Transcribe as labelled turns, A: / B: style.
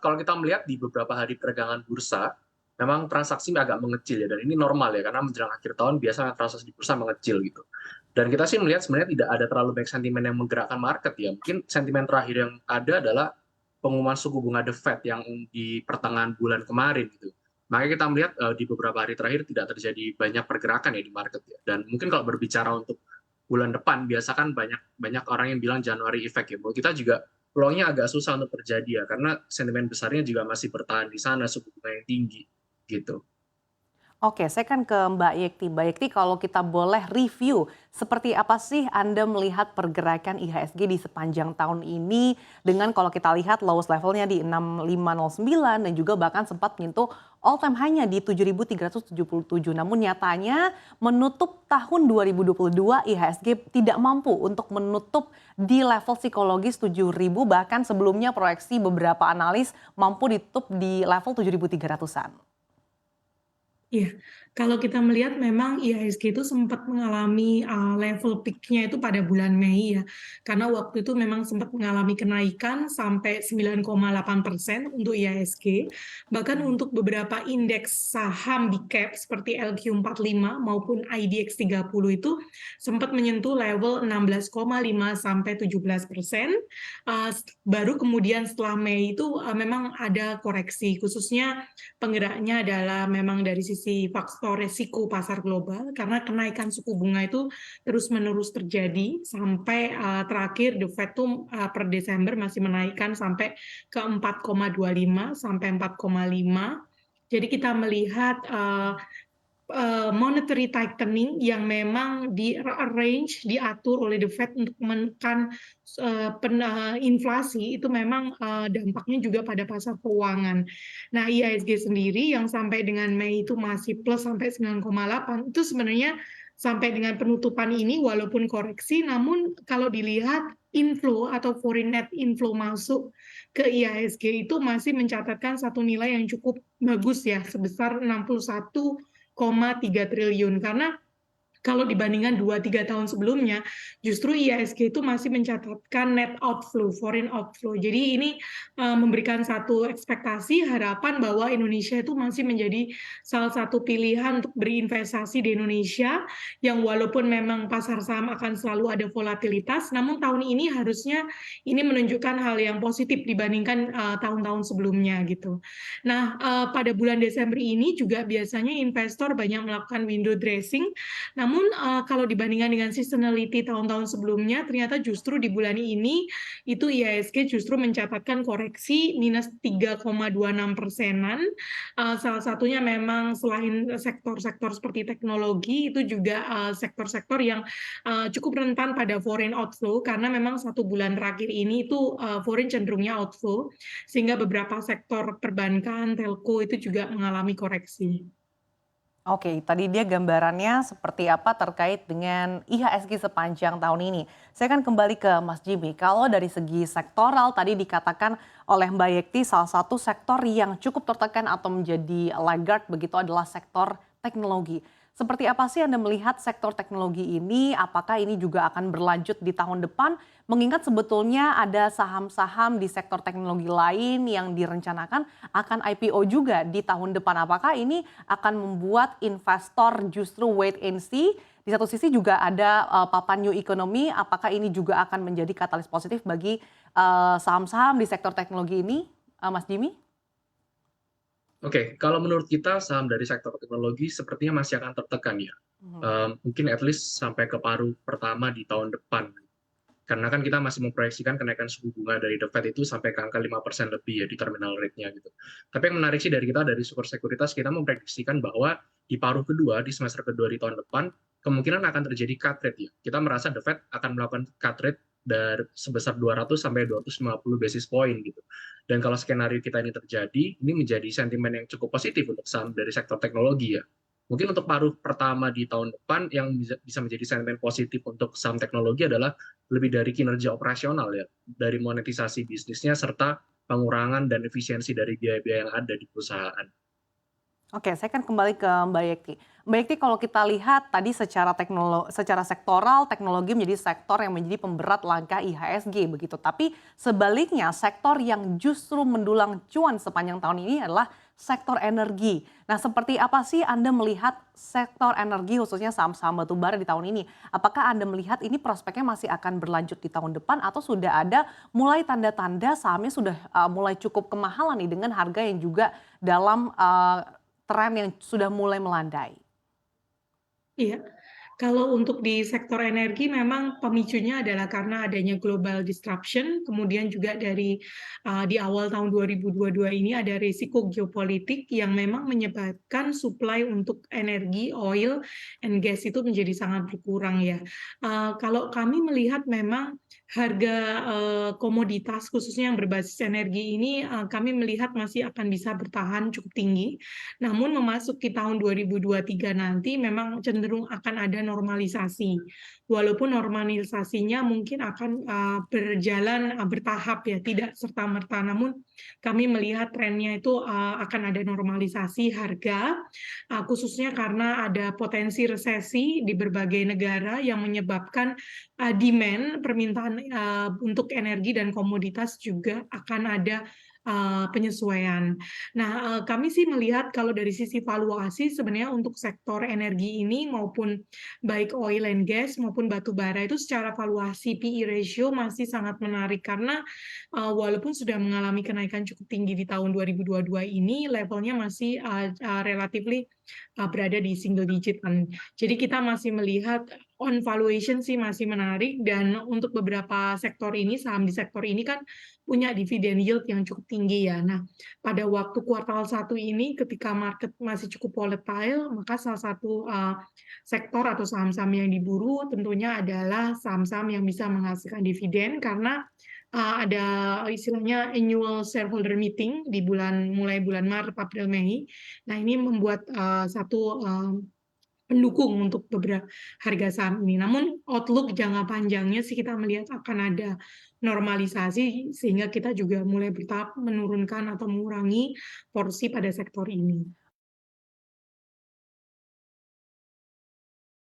A: Kalau kita melihat di beberapa hari perdagangan bursa, memang transaksi agak mengecil ya, dan ini normal ya, karena menjelang akhir tahun biasa transaksi di bursa mengecil gitu. Dan kita sih melihat sebenarnya tidak ada terlalu banyak sentimen yang menggerakkan market ya. Mungkin sentimen terakhir yang ada adalah pengumuman suku bunga The Fed yang di pertengahan bulan kemarin gitu. Makanya kita melihat di beberapa hari terakhir tidak terjadi banyak pergerakan ya di market ya. Dan mungkin kalau berbicara untuk bulan depan, biasa kan banyak banyak orang yang bilang Januari effect ya. Bahwa kita juga peluangnya agak susah untuk terjadi ya, karena sentimen besarnya juga masih bertahan di sana, suku bunga yang tinggi, gitu.
B: Oke, saya kan ke Mbak Yekti. Mbak Yekti, kalau kita boleh review, seperti apa sih Anda melihat pergerakan IHSG di sepanjang tahun ini dengan kalau kita lihat lowest levelnya di 6509 dan juga bahkan sempat menyentuh all time high-nya di 7377. Namun nyatanya menutup tahun 2022 IHSG tidak mampu untuk menutup di level psikologis 7000, bahkan sebelumnya proyeksi beberapa analis mampu ditutup di level 7300-an.
C: Iya, kalau kita melihat memang IHSG itu sempat mengalami, level peak-nya itu pada bulan Mei ya, karena waktu itu memang sempat mengalami kenaikan sampai 9,8% untuk IHSG. Bahkan untuk beberapa indeks saham big cap seperti LQ45 maupun IDX 30 itu sempat menyentuh level 16,5 sampai 17%, baru kemudian setelah Mei itu, memang ada koreksi, khususnya penggeraknya adalah memang dari sisi faktor resiko pasar global, karena kenaikan suku bunga itu terus-menerus terjadi sampai terakhir The Fed tuh per Desember masih menaikkan sampai ke 4,25 sampai 4,5. Jadi kita melihat monetary tightening yang memang di-arrange, diatur oleh The Fed untuk menekan inflasi itu memang dampaknya juga pada pasar keuangan. Nah, IHSG sendiri yang sampai dengan Mei itu masih plus sampai 9,8 itu sebenarnya sampai dengan penutupan ini walaupun koreksi, namun kalau dilihat inflow atau foreign net inflow masuk ke IHSG itu masih mencatatkan satu nilai yang cukup bagus ya, sebesar 61,3 triliun. Karena kalau dibandingkan 2-3 tahun sebelumnya, justru IHSG itu masih mencatatkan net outflow, foreign outflow. Jadi ini memberikan satu ekspektasi, harapan bahwa Indonesia itu masih menjadi salah satu pilihan untuk berinvestasi di Indonesia, yang walaupun memang pasar saham akan selalu ada volatilitas, namun tahun ini harusnya ini menunjukkan hal yang positif dibandingkan tahun-tahun sebelumnya gitu. Nah, pada bulan Desember ini juga biasanya investor banyak melakukan window dressing, namun kalau dibandingkan dengan seasonality tahun-tahun sebelumnya, ternyata justru di bulan ini itu IHSG justru mencatatkan koreksi minus 3,26%-an. Salah satunya memang selain sektor-sektor seperti teknologi, itu juga sektor-sektor yang cukup rentan pada foreign outflow, karena memang 1 bulan terakhir ini itu foreign cenderungnya outflow, sehingga beberapa sektor perbankan, telco itu juga mengalami koreksi.
B: Oke, tadi dia gambarannya seperti apa terkait dengan IHSG sepanjang tahun ini. Saya akan kembali ke Mas Jimmy. Kalau dari segi sektoral tadi dikatakan oleh Mbak Yekti salah satu sektor yang cukup tertekan atau menjadi laggard begitu adalah sektor teknologi. Seperti apa sih Anda melihat sektor teknologi ini? Apakah ini juga akan berlanjut di tahun depan? Mengingat sebetulnya ada saham-saham di sektor teknologi lain yang direncanakan akan IPO juga di tahun depan. Apakah ini akan membuat investor justru wait and see? Di satu sisi juga ada papan new economy. Apakah ini juga akan menjadi katalis positif bagi saham-saham di sektor teknologi ini, Mas Jimmy?
A: Oke, kalau menurut kita saham dari sektor teknologi sepertinya masih akan tertekan ya.
B: Mhm.
A: Mungkin at least sampai ke paruh pertama di tahun depan. Karena kan kita masih memproyeksikan kenaikan suku bunga dari The Fed itu sampai ke angka 5% lebih ya di terminal rate-nya gitu. Tapi yang menarik sih dari kita, dari Sukor Sekuritas, kita memprediksikan bahwa di paruh kedua, di semester kedua di tahun depan, kemungkinan akan terjadi cut rate ya. Kita merasa The Fed akan melakukan cut rate dari sebesar 200 sampai 250 basis point gitu. Dan kalau skenario kita ini terjadi, ini menjadi sentimen yang cukup positif untuk saham dari sektor teknologi ya. Mungkin untuk paruh pertama di tahun depan yang bisa menjadi sentimen positif untuk saham teknologi adalah lebih dari kinerja operasional ya, dari monetisasi bisnisnya serta pengurangan dan efisiensi dari biaya-biaya yang ada di perusahaan.
B: Oke, saya kan kembali ke Mbak Yekti. Mbak Yekti, kalau kita lihat tadi secara sektoral teknologi menjadi sektor yang menjadi pemberat langkah IHSG begitu. Tapi sebaliknya sektor yang justru mendulang cuan sepanjang tahun ini adalah sektor energi. Nah, seperti apa sih Anda melihat sektor energi khususnya saham-saham batubara di tahun ini? Apakah Anda melihat ini prospeknya masih akan berlanjut di tahun depan atau sudah ada mulai tanda-tanda sahamnya sudah mulai cukup kemahalan nih dengan harga yang juga dalam tren yang sudah mulai melandai?
C: Iya, kalau untuk di sektor energi memang pemicunya adalah karena adanya global disruption, kemudian juga dari di awal tahun 2022 ini ada risiko geopolitik yang memang menyebabkan supply untuk energi, oil and gas itu menjadi sangat berkurang ya. Kalau kami melihat memang harga, komoditas khususnya yang berbasis energi ini, kami melihat masih akan bisa bertahan cukup tinggi. Namun memasuki tahun 2023 nanti memang cenderung akan ada normalisasi. Walaupun normalisasinya mungkin akan, berjalan, bertahap ya, tidak serta-merta. Namun kami melihat trennya itu, akan ada normalisasi harga, khususnya karena ada potensi resesi di berbagai negara yang menyebabkan, demand, permintaan, untuk energi dan komoditas juga akan ada, penyesuaian. Nah, kami sih melihat kalau dari sisi valuasi sebenarnya untuk sektor energi ini maupun baik oil and gas maupun batu bara itu secara valuasi PE ratio masih sangat menarik karena, walaupun sudah mengalami kenaikan cukup tinggi di tahun 2022 ini levelnya masih, relatively, berada di single digit kan. Jadi kita masih melihat on valuation sih masih menarik dan untuk beberapa sektor ini, saham di sektor ini kan punya dividen yield yang cukup tinggi ya. Nah, pada waktu kuartal 1 ini ketika market masih cukup volatile, maka salah satu, sektor atau saham-saham yang diburu tentunya adalah saham-saham yang bisa menghasilkan dividen karena, ada istilahnya annual shareholder meeting di mulai bulan Maret, April, Mei. Nah, ini membuat, satu, pendukung untuk beberapa harga saham ini. Namun outlook jangka panjangnya sih kita melihat akan ada normalisasi sehingga kita juga mulai bertahap menurunkan atau mengurangi porsi pada sektor ini.